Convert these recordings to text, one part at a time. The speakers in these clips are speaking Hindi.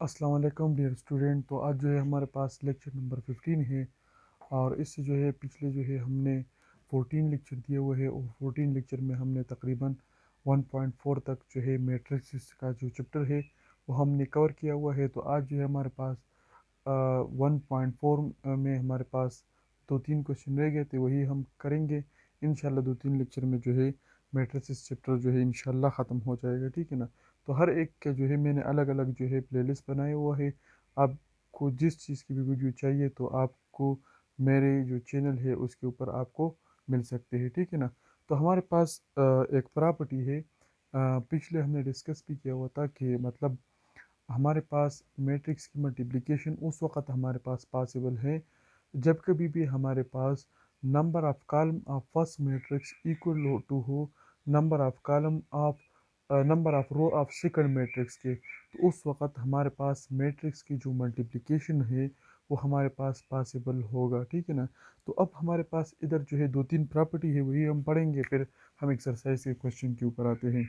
अस्सलाम वालेकुम डियर स्टूडेंट। तो आज जो है हमारे पास लेक्चर नंबर 15 है। और इससे जो है पिछले जो है हमने 14 लेक्चर दिए हुए हैं, और 14 लेक्चर में हमने तकरीबन 1.4 तक जो है मैट्रिक्स का जो चैप्टर है वो हमने कवर किया हुआ है। तो आज जो है हमारे पास 1.4 में हमारे पास दो तीन क्वेश्चन रह गए थे, वही हम करेंगे इंशाल्लाह। दो तीन लेक्चर में जो है मैट्रिक्स चैप्टर जो है इंशाल्लाह ख़त्म हो जाएगा, ठीक है ना। तो हर एक का जो है मैंने अलग अलग जो है प्लेलिस्ट बनाया हुआ है। आपको जिस चीज़ की भी वीडियो चाहिए तो आपको मेरे जो चैनल है उसके ऊपर आपको मिल सकते हैं, ठीक है ना। तो हमारे पास एक प्रॉपर्टी है, पिछले हमने डिस्कस भी किया हुआ था कि मतलब हमारे पास मैट्रिक्स की मल्टीप्लिकेशन उस वक़्त हमारे पास पॉसिबल है जब कभी भी हमारे पास number of column of first matrix equal to हो number of column of number of row of second matrix के। तो उस वक़्त हमारे पास मैट्रिक्स की जो मल्टीप्लिकेशन है वो हमारे पास पॉसिबल होगा, ठीक है ना। तो अब हमारे पास इधर जो है दो तीन प्रॉपर्टी है, वही हम पढ़ेंगे, फिर हम एक्सरसाइज के क्वेश्चन के ऊपर आते हैं।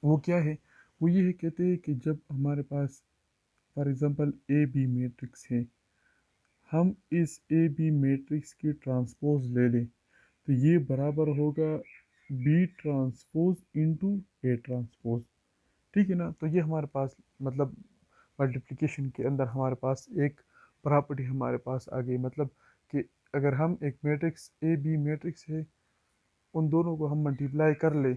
वो क्या है? वो ये है, कहते हैं कि जब हमारे पास for example A B matrix है, हम इस ए बी मैट्रिक्स की ट्रांसपोज ले लें तो ये बराबर होगा B transpose into A transpose, ठीक है ना। तो ये हमारे पास मतलब मल्टीप्लिकेशन के अंदर हमारे पास एक प्रॉपर्टी हमारे पास आ गई, मतलब कि अगर हम एक मैट्रिक्स ए बी मैट्रिक्स है, उन दोनों को हम मल्टीप्लाई कर ले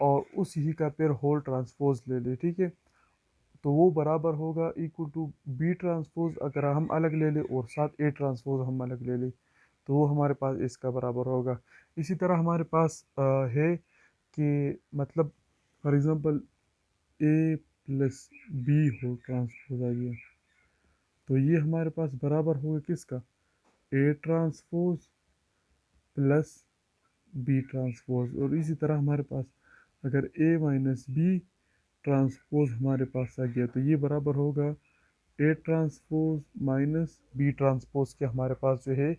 और उसी का फिर होल ट्रांसपोज ले ले, ठीक है, तो वो बराबर होगा इक्वल टू बी ट्रांसपोज अगर हम अलग ले लें और साथ ए ट्रांसपोज हम अलग ले लें, तो वो हमारे पास इसका बराबर होगा। इसी तरह हमारे पास है कि मतलब for example A plus B हो ट्रांसपोज आ गया, तो ये हमारे पास बराबर होगा किसका? A transpose plus B transpose. और इसी तरह हमारे पास अगर ए माइनस बी ट्रांसपोज हमारे पास आ गया तो ये बराबर होगा A transpose minus B transpose के हमारे पास जो है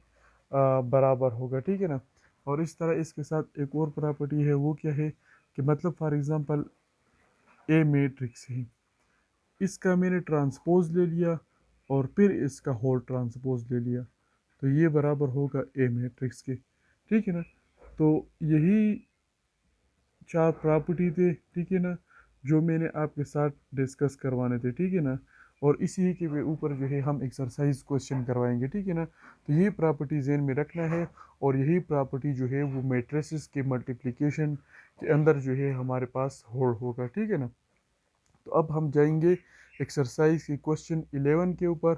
बराबर होगा, ठीक है ना। और इस तरह इसके साथ एक और प्रॉपर्टी है, वो क्या है कि मतलब फॉर एग्जांपल ए मैट्रिक्स है, इसका मैंने ट्रांसपोज ले लिया और फिर इसका होल ट्रांसपोज ले लिया, तो ये बराबर होगा ए मैट्रिक्स के, ठीक है ना। तो यही चार प्रॉपर्टी थे, ठीक है ना, जो मैंने आपके साथ डिस्कस करवाने थे, ठीक है ना। और इसी के ऊपर जो है हम एक्सरसाइज क्वेश्चन करवाएंगे, ठीक है ना। तो ये प्रॉपर्टी जहन में रखना है, और यही प्रॉपर्टी जो है वो मैट्रिसेस के मल्टीप्लिकेशन के अंदर जो है हमारे पास होल्ड होगा, ठीक है ना। तो अब हम जाएंगे एक्सरसाइज की क्वेश्चन 11 के ऊपर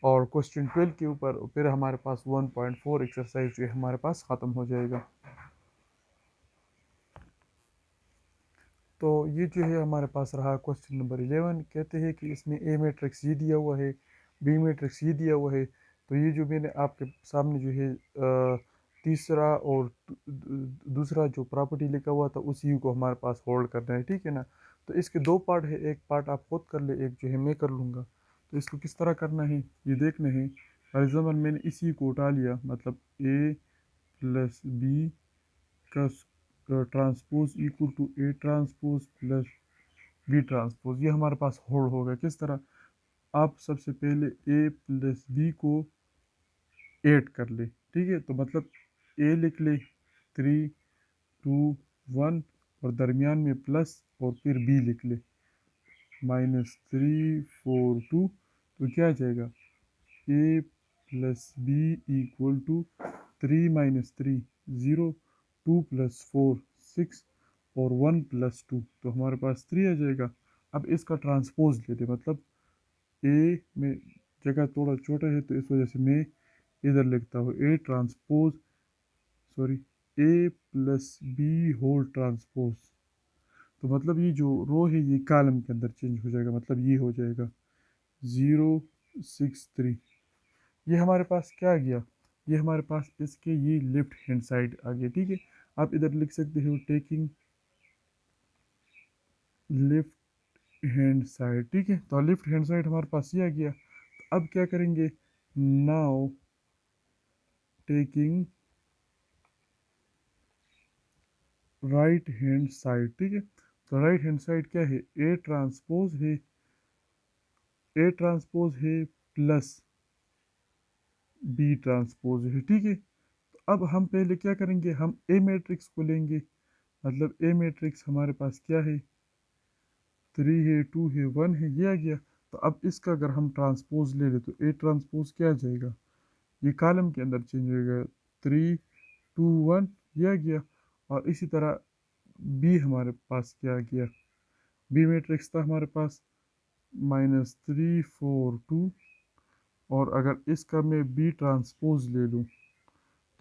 और क्वेश्चन 12 के ऊपर, फिर हमारे पास 1.4 एक्सरसाइज जो है हमारे पास ख़त्म हो जाएगा। तो ये जो है हमारे पास रहा क्वेश्चन नंबर 11। कहते हैं कि इसमें ए मैट्रिक्स ये दिया हुआ है, बी मैट्रिक्स ये दिया हुआ है। तो ये जो मैंने आपके सामने जो है तीसरा और दूसरा जो प्रॉपर्टी लिखा हुआ था उसी को हमारे पास होल्ड करना है, ठीक है ना। तो इसके दो पार्ट है, एक पार्ट आप खुद कर ले, एक जो है मैं कर लूँगा। तो इसको किस तरह करना है ये देखना है। फॉर एग्जाम्पल मैंने इसी को उठा लिया, मतलब ए प्लस बी का transpose equal to A transpose plus B transpose, ये हमारे पास होल्ड होगा। किस तरह? आप सबसे पहले ए प्लस बी को ऐड कर ले, ठीक है, तो मतलब ए लिख ले 3 2 1 और दरमियान में प्लस, और फिर बी लिख ले -3 4 2। तो क्या आ जाएगा? ए प्लस बी इक्वल टू 3 - 3 0, 2 + 4 6 और 1 + 2, तो हमारे पास 3 आ जाएगा। अब इसका ट्रांसपोज लेते, मतलब ए में जगह थोड़ा छोटा है तो इस वजह से मैं इधर लिखता हूँ A transpose, sorry, A plus B whole transpose. तो मतलब ये जो रो है ये कॉलम के अंदर चेंज हो जाएगा, मतलब ये हो जाएगा 0 6 3। ये हमारे पास क्या आ गया? ये हमारे पास इसके ये लेफ्ट हैंड साइड आ गया, ठीक है। आप इधर लिख सकते हो टेकिंग लेफ्ट हैंड साइड, ठीक है। तो लेफ्ट हैंड साइड हमारे पास ये आ गया। तो अब क्या करेंगे? Now taking right hand side, ठीक है। तो राइट हैंड साइड क्या है? ए ट्रांसपोज है ए ट्रांसपोज है प्लस बी ट्रांसपोज है, ठीक है। तो अब हम पहले क्या करेंगे, हम ए मैट्रिक्स को लेंगे। मतलब ए मैट्रिक्स हमारे पास क्या है, 3 है 2 है 1 है, ये आ गया। तो अब इसका अगर हम ट्रांसपोज ले ले तो ए ट्रांसपोज क्या आ जाएगा, ये कॉलम के अंदर चेंज होएगा, 3 2 1, ये आ गया। और इसी तरह बी हमारे पास क्या आ गया, बी मैट्रिक्स था हमारे पास -3 4 2। और अगर इसका मैं बी ट्रांसपोज ले लूँ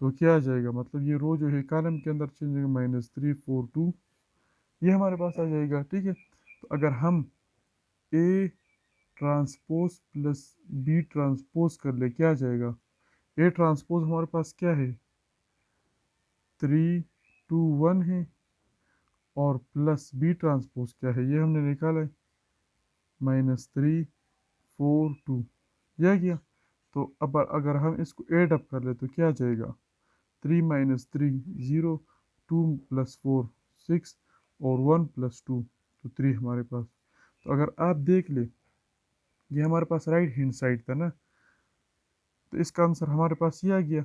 तो क्या आ जाएगा, मतलब ये रो जो है कॉलम के अंदर चेंज होगा, -3 4 2, ये हमारे पास आ जाएगा, ठीक है। तो अगर हम A transpose plus B transpose कर ले, क्या आ जाएगा, ए ट्रांसपोज हमारे पास क्या है, 3 2 1 है, और प्लस बी ट्रांसपोज क्या है, ये हमने निकाला है, -3 4 2, यह गया। तो अब अगर हम इसको एड अप कर ले तो क्या आ जाएगा, 3 - 3 0, 2 + 4 6, और 1 + 2, तो 3 हमारे पास। तो अगर आप देख ले, ये हमारे पास राइट हैंड साइड था ना, तो इसका आंसर हमारे पास ये आ गया।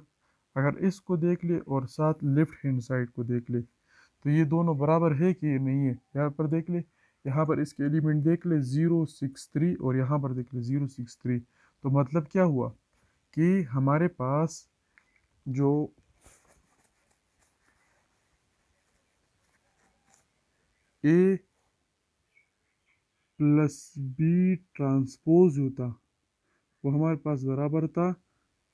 अगर इसको देख ले और साथ लेफ्ट हैंड साइड को देख ले, तो ये दोनों बराबर है कि नहीं है, यहाँ पर देख ले, यहाँ पर इसके एलिमेंट देख ले 0 6 3, और यहाँ पर देख ले 0 6 3। तो मतलब क्या हुआ कि हमारे पास जो ए प्लस बी ट्रांसपोज होता, वो हमारे पास बराबर था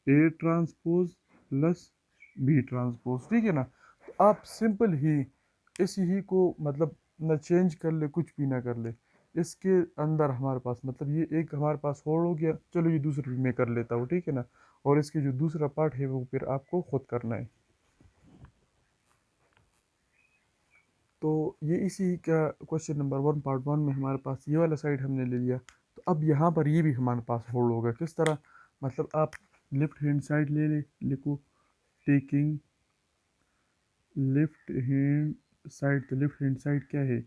A transpose plus B transpose, ठीक है ना। तो आप सिंपल ही इस ही को मतलब न चेंज कर ले, कुछ भी ना कर ले, इसके अंदर हमारे पास मतलब ये एक हमारे पास होल्ड हो गया, चलो ये दूसरा भी मैं कर लेता हूँ, ठीक है ना। और इसके जो दूसरा पार्ट है वो फिर आपको खुद करना है। तो ये इसी का क्वेश्चन नंबर 1 पार्ट 1 में हमारे पास ये वाला साइड हमने ले लिया। तो अब यहाँ पर ये भी हमारे पास होल्ड होगा, किस तरह, मतलब आप लेफ्ट हैंड साइड ले ले, लिखो टेकिंग लेफ्ट हैंड साइड। तो लेफ्ट हैंड साइड क्या है,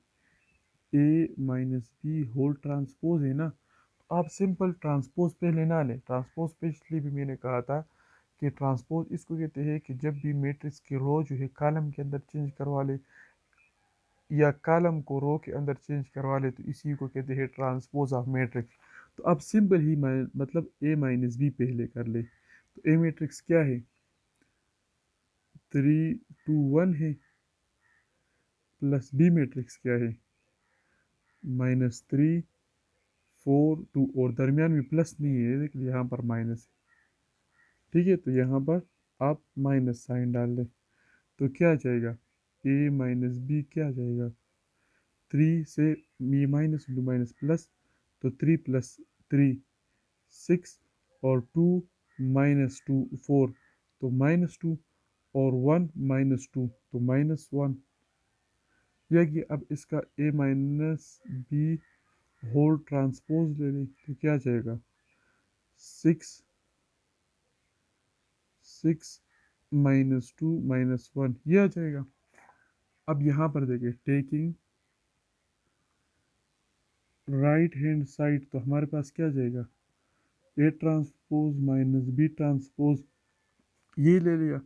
ए माइनस बी होल ट्रांसपोज है ना। तो आप सिंपल ट्रांसपोज पहले ना लें, ट्रांसपोज पिछली भी मैंने कहा था कि ट्रांसपोज इसको कहते हैं कि जब भी मैट्रिक्स की रो जो है कॉलम के अंदर चेंज करवा ले, या कॉलम को रो के अंदर चेंज करवा ले, तो इसी को कहते हैं ट्रांसपोज ऑफ मैट्रिक्स। तो अब सिंपल ही मतलब ए माइनस बी पहले कर ले। तो ए मैट्रिक्स क्या है, 3 2 1 है, प्लस बी मैट्रिक्स क्या है, -3 4 2, और दरमियान में प्लस नहीं है, देखिए यहाँ पर माइनस है, ठीक है। तो यहाँ पर आप माइनस साइन डाल लें, तो क्या आ जाएगा, ए माइनस बी क्या आ जाएगा, 3 से ये माइनस इंटू माइनस प्लस, तो 3 + 3 6, और 2 - 2 4, तो -2, और 1 - 2 तो -1, यह कि अब इसका ए माइनस बी होल ट्रांसपोज ले लें तो क्या आ जाएगा, 6 6 - 2 - 1, ये आ जाएगा। अब यहाँ पर देखिए टेकिंग राइट हैंड साइड, तो हमारे पास क्या आ जाएगा, A transpose minus B transpose, ये ले लिया।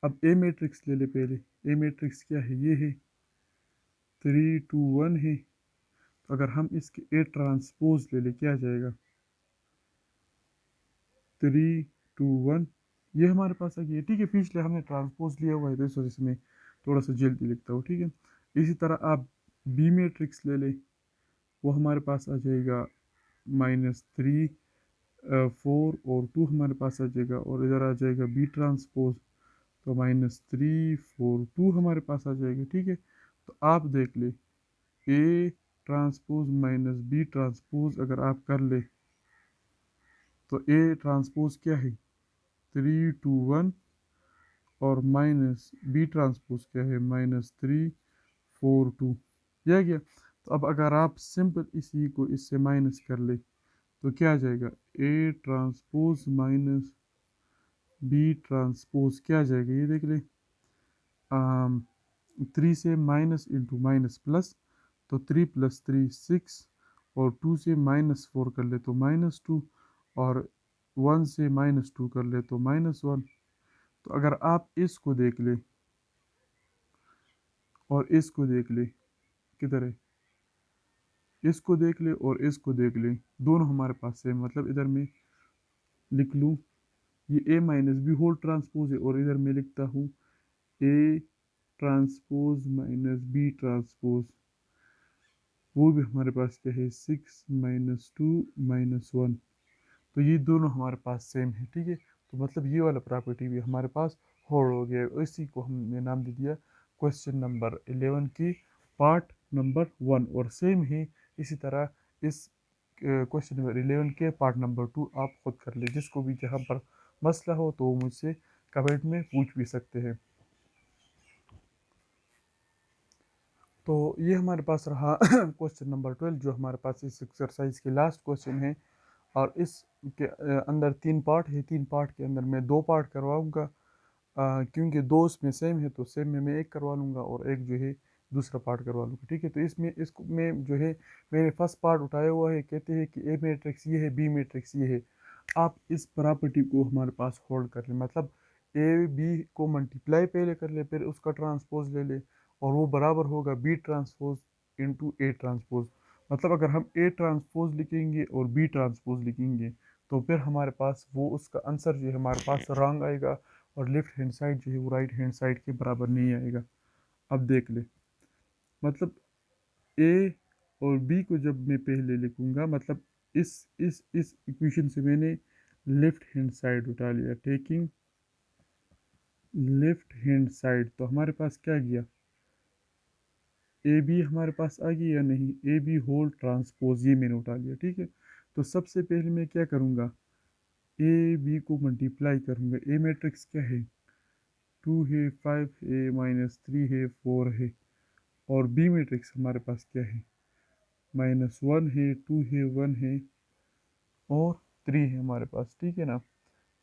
अब ए मैट्रिक्स ले ले पहले, ए मैट्रिक्स क्या है, ये है 3 2 1 है। तो अगर हम इसके ए ट्रांसपोज ले ले, क्या आ जाएगा, 3 2 1, ये हमारे पास आ गया, ठीक है। पिछले हमने ट्रांसपोज लिया हुआ है तो इस वजह से मैं थोड़ा सा जल्दी लिखता हूँ, ठीक है। इसी तरह आप बी मैट्रिक्स ले ले, वो हमारे पास आ जाएगा -3 4 और 2 हमारे पास आ जाएगा, और इधर आ जाएगा बी ट्रांसपोज, तो -3 4 2 हमारे पास आ जाएगा, ठीक है। तो आप देख ले, A transpose minus B transpose अगर आप कर ले, तो ए ट्रांसपोज क्या है, 3 2 1, और माइनस बी ट्रांसपोज क्या है, -3 4 2, यह गया। तो अब अगर आप सिंपल इसी को इससे माइनस कर ले तो क्या आ जाएगा, A transpose minus B transpose क्या आ जाएगा, ये देख ले, 3 से माइनस इंटू माइनस प्लस, तो 3 + 3 6, और 2 से -4 कर ले तो -2, और 1 से -2 कर ले तो -1। तो अगर आप इसको देख ले और इसको देख ले, किधर है, इसको देख ले और इसको देख ले, दोनों हमारे पास सेम, मतलब इधर मैं लिख लूँ ये a minus B whole transpose है, और इधर मैं लिखता हूँ a transpose minus B transpose, वो भी हमारे पास क्या है 6 -2 -1। तो ये दोनों हमारे पास सेम है, ठीक है। तो मतलब ये वाला प्रॉपर्टी भी हमारे पास होल्ड हो गया है। इसी को हमने नाम दे दिया क्वेश्चन नंबर 11 की पार्ट नंबर 1। और सेम ही इसी तरह इस क्वेश्चन नंबर 11 के पार्ट नंबर 2 आप खुद कर ले, जिसको भी जहाँ पर मसला हो तो वो मुझसे कमेंट में पूछ भी सकते हैं। तो ये हमारे पास रहा क्वेश्चन नंबर 12, जो हमारे पास इस एक्सरसाइज के लास्ट क्वेश्चन है। और इस के अंदर 3 पार्ट है, 3 पार्ट के अंदर मैं 2 पार्ट करवाऊंगा, क्योंकि दो इसमें सेम है तो सेम में मैं एक करवा लूँगा और एक जो है दूसरा पार्ट करवा लूँगा, ठीक है। तो इसमें इसको में जो है मैंने फर्स्ट पार्ट उठाया हुआ है, कहते हैं कि ए मैट्रिक्स ये है, बी मैट्रिक्स ये है। आप इस प्रॉपर्टी को हमारे पास होल्ड कर लें, मतलब ए बी को मल्टीप्लाई पहले कर ले, फिर उसका ट्रांसपोज ले ले, और वो बराबर होगा B transpose into A transpose. मतलब अगर हम ए ट्रांसपोज लिखेंगे और बी ट्रांसपोज लिखेंगे तो फिर हमारे पास वो उसका आंसर जो है हमारे पास रॉन्ग आएगा, और लेफ्ट हैंड साइड जो है वो राइट हैंड साइड के बराबर नहीं आएगा। अब देख ले, मतलब ए और बी को जब मैं पहले लिखूंगा, मतलब इस इक्वेशन से मैंने लेफ्ट हैंड साइड उठा लिया, टेकिंग लेफ्ट हैंड साइड, तो हमारे पास क्या गया, ए बी हमारे पास आ गई या नहीं, ए बी होल ट्रांसपोज ये मैंने उठा लिया, ठीक है। तो सबसे पहले मैं क्या करूँगा, ए बी को मल्टीप्लाई करूँगा, ए मैट्रिक्स क्या है 2 है, 5 है, -3 है, 4 है, और बी मैट्रिक्स हमारे पास क्या है -1 है, 2 है, 1 है, और 3 है हमारे पास, ठीक है ना।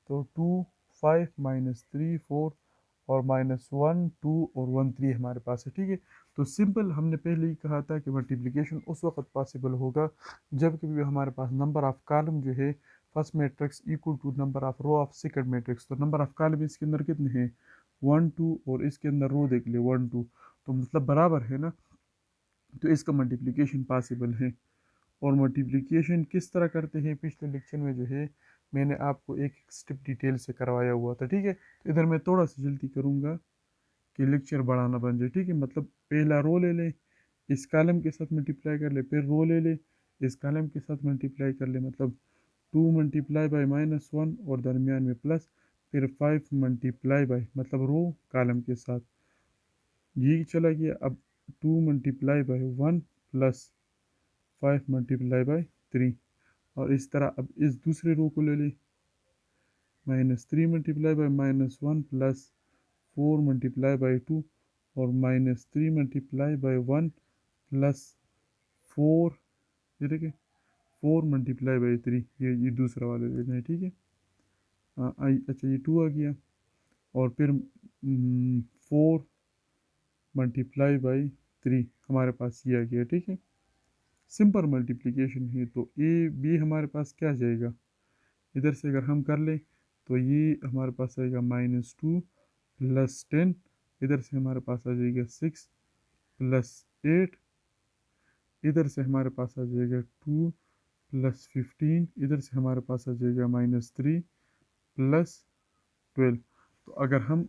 तो 2 5 -3 4 और -1 2 और 1 3 हमारे पास है, ठीक है। तो सिंपल हमने पहले ही कहा था कि मल्टीप्लिकेशन उस वक्त पॉसिबल होगा जब कभी भी हमारे पास नंबर ऑफ कॉलम जो है first matrix equal to number of row of second matrix. तो नंबर ऑफ कॉलम इसके अंदर कितने हैं 1 2, और इसके अंदर रो देख ले 1 2, तो मतलब बराबर है ना। तो इसका मल्टीप्लिकेशन पॉसिबल है। और मल्टीप्लिकेशन किस तरह करते हैं पिछले लेक्चर में जो है मैंने आपको एक स्टेप डिटेल से करवाया हुआ था, ठीक है। तो इधर मैं थोड़ा सा जल्दी करूँगा कि लेक्चर बढ़ाना बन जाए, ठीक है। मतलब पहला रो ले ले, इस कॉलम के साथ मल्टीप्लाई कर ले, फिर रो ले ले, इस कॉलम के साथ मल्टीप्लाई कर ले, मतलब 2 मल्टीप्लाई बाई -1 और दरमियान में प्लस, फिर 5 मल्टीप्लाई बाई मतलब रो कॉलम के साथ, ये चला गया। अब 2 multiply by 1 plus 5 multiply by 3, और इस तरह अब इस दूसरे रो को ले ले, -3 multiply by -1 plus 4 multiply by 2, और -3 मल्टीप्लाई बाई 1 प्लस 4, ये देखे 4 मल्टीप्लाई बाई 3, ये दूसरा वाला लेना है, ठीक है। अच्छा ये 2 आ गया, और फिर 4 मल्टीप्लाई बाई 3 हमारे पास ये आ गया, ठीक है। सिंपल मल्टीप्लिकेशन है, तो ए बी हमारे पास क्या आ जाएगा, इधर से अगर हम कर लें तो ये हमारे पास आएगा -2 प्लस 10, इधर से हमारे पास आ जाएगा 6 प्लस 8, इधर से हमारे पास आ जाएगा 2 प्लस 15, इधर से हमारे पास आ जाएगा -3 प्लस 12। तो अगर हम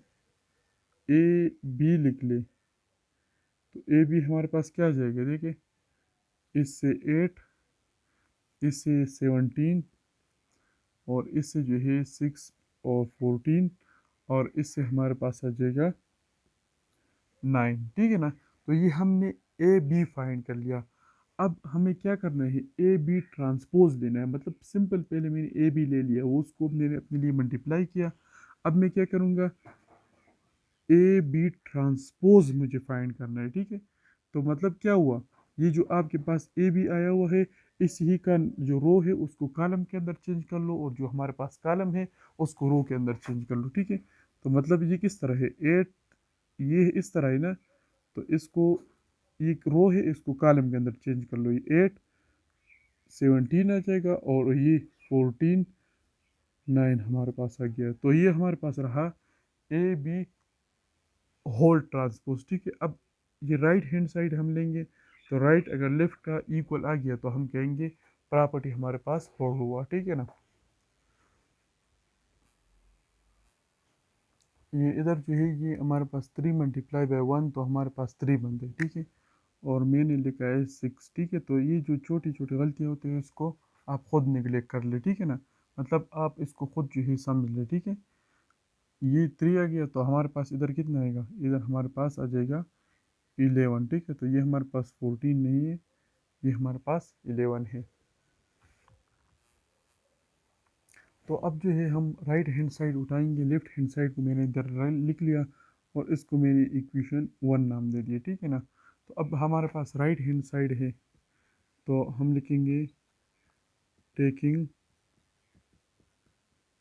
ए बी लिख ले तो ए बी हमारे पास क्या आ जाएगा, देखिए इससे 8, इससे 17, और इससे जो है 6 और 14, और इससे हमारे पास आ जाएगा 9, ठीक है ना। तो ये हमने ए बी फाइंड कर लिया। अब हमें क्या करना है, ए बी ट्रांसपोज लेना है, मतलब सिंपल पहले मैंने ए बी ले लिया, वो उसको मैंने अपने लिए मल्टीप्लाई किया। अब मैं क्या करूँगा, ए बी ट्रांसपोज मुझे फाइंड करना है, ठीक है। तो मतलब क्या हुआ, ये जो आपके पास ए बी आया हुआ है, इस ही का जो रो है उसको कॉलम के अंदर चेंज कर लो, और जो हमारे पास कॉलम है उसको रो के अंदर चेंज कर लो, ठीक है। तो मतलब ये किस तरह है 8, ये इस तरह है ना, तो इसको, ये रो है इसको कॉलम के अंदर चेंज कर लो, ये 8 17 आ जाएगा और ये 14 9 हमारे पास आ गया। तो ये हमारे पास रहा ए बी होल ट्रांसपोज। ठीक है, अब ये राइट हैंड साइड हम लेंगे, तो राइट अगर लेफ्ट का इक्वल आ गया तो हम कहेंगे प्रॉपर्टी हमारे पास होल्ड हुआ। ठीक है ना, ये इधर जो है ये हमारे पास 3 × 1 तो हमारे पास 3 बनते हैं। ठीक है, और मैंने लिखा है 6। ठीक है, तो ये जो छोटी छोटी गलतियाँ होती है इसको आप खुद निगलेक्ट कर ले। ठीक है ना, मतलब आप इसको खुद जो है समझ ले। ठीक है, ये 3 आ गया तो हमारे पास इधर कितना आएगा, इधर हमारे पास आ जाएगा 11। ठीक है, तो ये हमारे पास 14 नहीं है, ये हमारे पास 11 है। तो अब जो है हम राइट हैंड साइड उठाएंगे, लेफ्ट हैंड साइड को मैंने इधर लिख लिया और इसको मैंने इक्वेशन 1 नाम दे दिया। ठीक है ना, तो अब हमारे पास राइट हैंड साइड है, तो हम लिखेंगे टेकिंग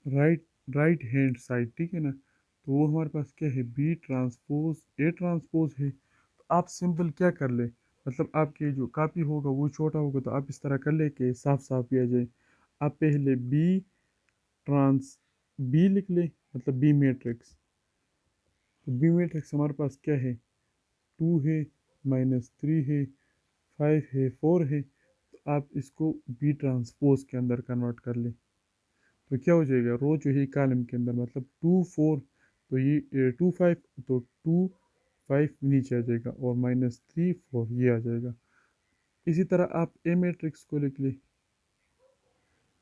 राइट हैंड साइड। ठीक है ना, तो वो हमारे पास क्या है, बी ट्रांसपोज ए ट्रांसपोज है। तो आप सिंपल क्या कर ले, मतलब आपके जो कापी होगा वो छोटा होगा तो आप इस तरह कर ले कि साफ साफ भी आ जाए। आप पहले ट्रांस बी लिख ले, मतलब बी मैट्रिक्स। तो बी मैट्रिक्स हमारे पास क्या है, 2 है, -3 है, 5 है, 4 है। तो आप इसको बी ट्रांसपोज के अंदर कन्वर्ट कर ले, तो क्या हो जाएगा, रो जो है कॉलम के अंदर, मतलब 2 4, तो ये 2 5, तो 2 5 नीचे आ जाएगा और -3 4 ये आ जाएगा। इसी तरह आप ए मैट्रिक्स को लिख ले,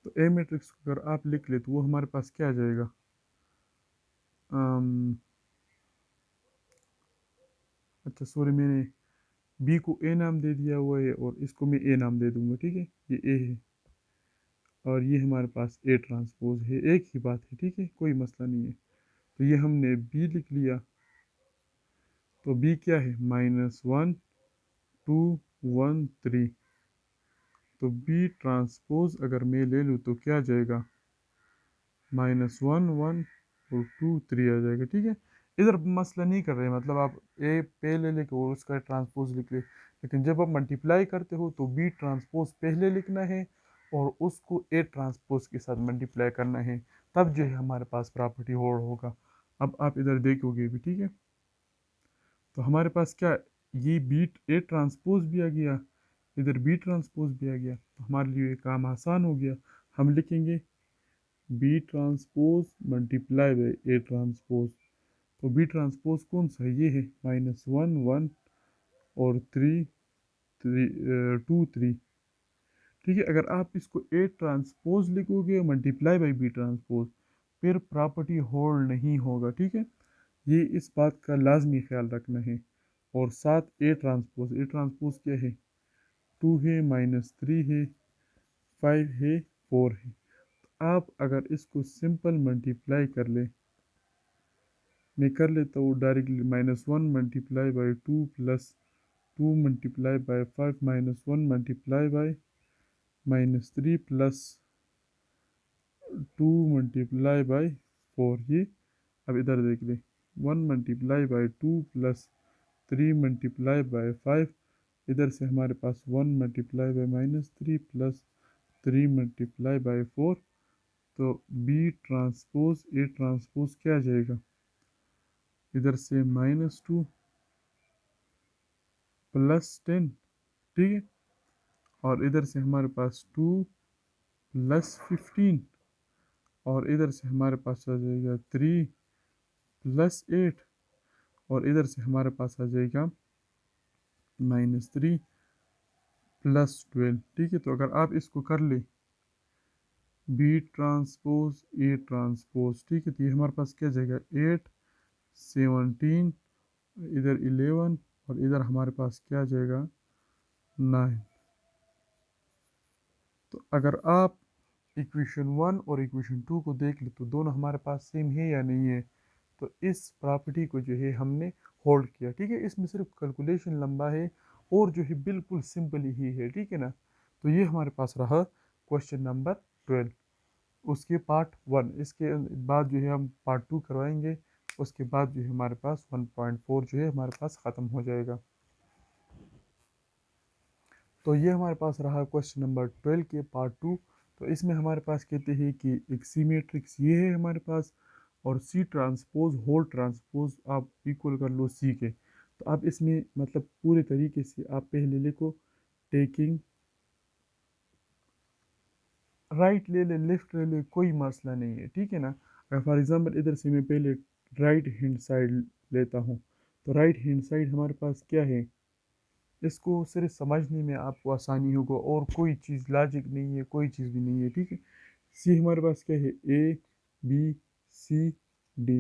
तो ए मैट्रिक्स को अगर आप लिख ले तो वो हमारे पास क्या आ जाएगा, अम, अच्छा सॉरी, मैंने बी को ए नाम दे दिया हुआ है और इसको मैं ए नाम दे दूंगा। ठीक है, ये ए है और ये हमारे पास ए ट्रांसपोज है, एक ही बात है। ठीक है, कोई मसला नहीं है। तो ये हमने बी लिख लिया, तो बी क्या है, -1 2 1 3। तो बी ट्रांसपोज अगर मैं ले लूँ तो क्या आ जाएगा, -1 1 और 2 3 आ जाएगा। ठीक है, इधर मसला नहीं कर रहे, मतलब आप ए पे ले लेके और उसका ट्रांसपोज लिख ले, लेकिन जब आप मल्टीप्लाई करते हो तो बी ट्रांसपोज पहले लिखना है और उसको ए ट्रांसपोज के साथ मल्टीप्लाई करना है, तब जो है हमारे पास प्रॉपर्टी होल्ड होगा। अब आप इधर देखोगे भी। ठीक है, तो हमारे पास क्या, ये बी ए ट्रांसपोज भी आ गया, इधर बी ट्रांसपोज भी आ गया, तो हमारे लिए ये काम आसान हो गया। हम लिखेंगे B transpose multiply by A transpose. तो बी ट्रांसपोज कौन सा है, ये है, -1 1 और 2 3। ठीक है, अगर आप इसको ए ट्रांसपोज लिखोगे मल्टीप्लाई बाई बी ट्रांसपोज, फिर प्रॉपर्टी होल्ड नहीं होगा। ठीक है, ये इस बात का लाजमी ख्याल रखना है। और साथ ए ट्रांसपोज क्या है, 2 है, -3 है, 5 है, 4 है। आप अगर इसको सिंपल मल्टीप्लाई कर ले, मैं कर लेता हूँ directly, -1 multiply by 2 plus 2 multiply by 5 -1 multiply by -3 plus 2 multiply by 4 ये। अब इधर देख ले, 1 multiply by 2 plus 3 multiply by 5, इधर से हमारे पास 1 multiply by -3 plus 3 multiply by 4। तो बी ट्रांसपोज ए ट्रांसपोज क्या आ जाएगा, इधर से -2 +10। ठीक है, और इधर से हमारे पास 2 +15 और इधर से हमारे पास आ जाएगा 3 +8 और इधर से हमारे पास आ जाएगा -3 +12। ठीक है, तो अगर आप इसको कर ले, बी ट्रांसपोज ए ट्रांसपोज, ठीक है, तो ये हमारे पास क्या जाएगा, 8 17, इधर 11 और इधर हमारे पास क्या जाएगा, 9। तो अगर आप इक्वेशन 1 और इक्वेशन 2 को देख ले तो दोनों हमारे पास सेम है या नहीं है। तो इस प्रॉपर्टी को जो है हमने होल्ड किया। ठीक है, इसमें सिर्फ कैलकुलेशन लंबा है और जो है बिल्कुल सिंपल ही है। ठीक है ना, तो ये हमारे पास रहा क्वेश्चन नंबर 12, उसके पार्ट 1। इसके बाद जो है हम पार्ट 2 करवाएंगे, उसके बाद जो है हमारे पास 1.4 जो है हमारे पास ख़त्म हो जाएगा। तो ये हमारे पास रहा क्वेश्चन नंबर 12 के पार्ट 2। तो इसमें हमारे पास कहते हैं कि एक सी मैट्रिक्स ये है हमारे पास, और सी ट्रांसपोज होल ट्रांसपोज आप इक्वल कर लो सी के। तो आप इसमें मतलब पूरे तरीके से आप पहले लिखो टेकिंग राइट ले ले लेफ्ट ले ले, कोई मसला नहीं है, ठीक है ना। अगर फॉर एग्जांपल इधर से मैं पहले राइट हैंड साइड लेता हूँ, तो राइट हैंड साइड हमारे पास क्या है, इसको सिर्फ समझने में आपको आसानी होगा, और कोई चीज़ लॉजिक नहीं है, कोई चीज़ भी नहीं है, ठीक है। सी हमारे पास क्या है, ए बी सी डी,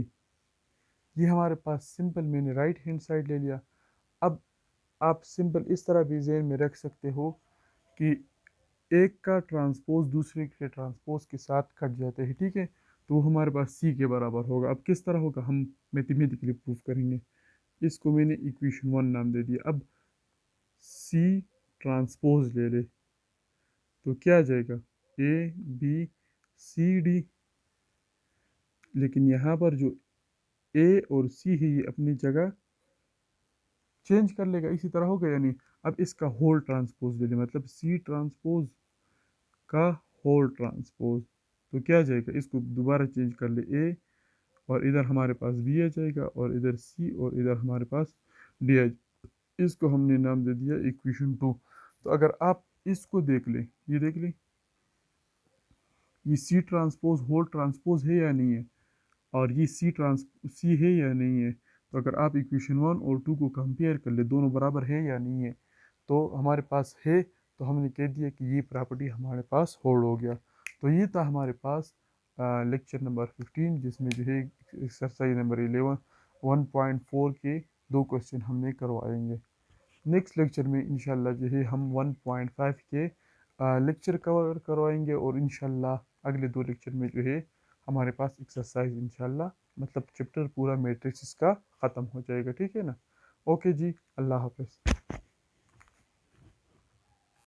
ये हमारे पास सिंपल मैंने राइट हैंड साइड ले लिया। अब आप सिंपल इस तरह भी ज़हन में रख सकते हो कि एक का ट्रांसपोज दूसरे के ट्रांसपोज के साथ कट जाते हैं, ठीक है। तो वो हमारे पास सी के बराबर होगा। अब किस तरह होगा हम मैथमेटिकली प्रूफ करेंगे। इसको मैंने इक्वेशन 1 नाम दे दिया। अब सी ट्रांसपोज ले ले तो क्या आ जाएगा, ए बी सी डी। लेकिन यहाँ पर जो ए और सी है ये अपनी जगह चेंज कर लेगा, इसी तरह होगा यानी। अब इसका होल ट्रांसपोज ले ले, मतलब सी ट्रांसपोज का होल ट्रांसपोज, तो क्या आ जाएगा, इसको दोबारा चेंज कर ले, ए और इधर हमारे पास बी आ जाएगा, और इधर सी और इधर हमारे पास डी आ जाएगा। इसको हमने नाम दे दिया इक्वेशन 2। तो अगर आप इसको देख लें, ये देख लें, ये सी ट्रांसपोज होल ट्रांसपोज है या नहीं है, और ये सी है या नहीं है। तो अगर आप इक्वेशन 1 और 2 को कंपेयर कर ले, दोनों बराबर है या नहीं है, तो हमारे पास है, तो हमने कह दिया कि ये प्रॉपर्टी हमारे पास होल्ड हो गया। तो ये था हमारे पास लेक्चर नंबर 15, जिसमें जो है एक्सरसाइज नंबर 11 1.4 के 2 क्वेश्चन हमने करवाएंगे। नेक्स्ट लेक्चर में इंशाल्लाह जो है हम 1.5 के लेक्चर कवर करवाएंगे, और इंशाल्लाह अगले 2 लेक्चर में जो है हमारे पास एक्सरसाइज इंशाल्लाह मतलब चैप्टर पूरा मैट्रिक्स का ख़त्म हो जाएगा, ठीक है ना। ओके जी, अल्लाह हाफ़िज़।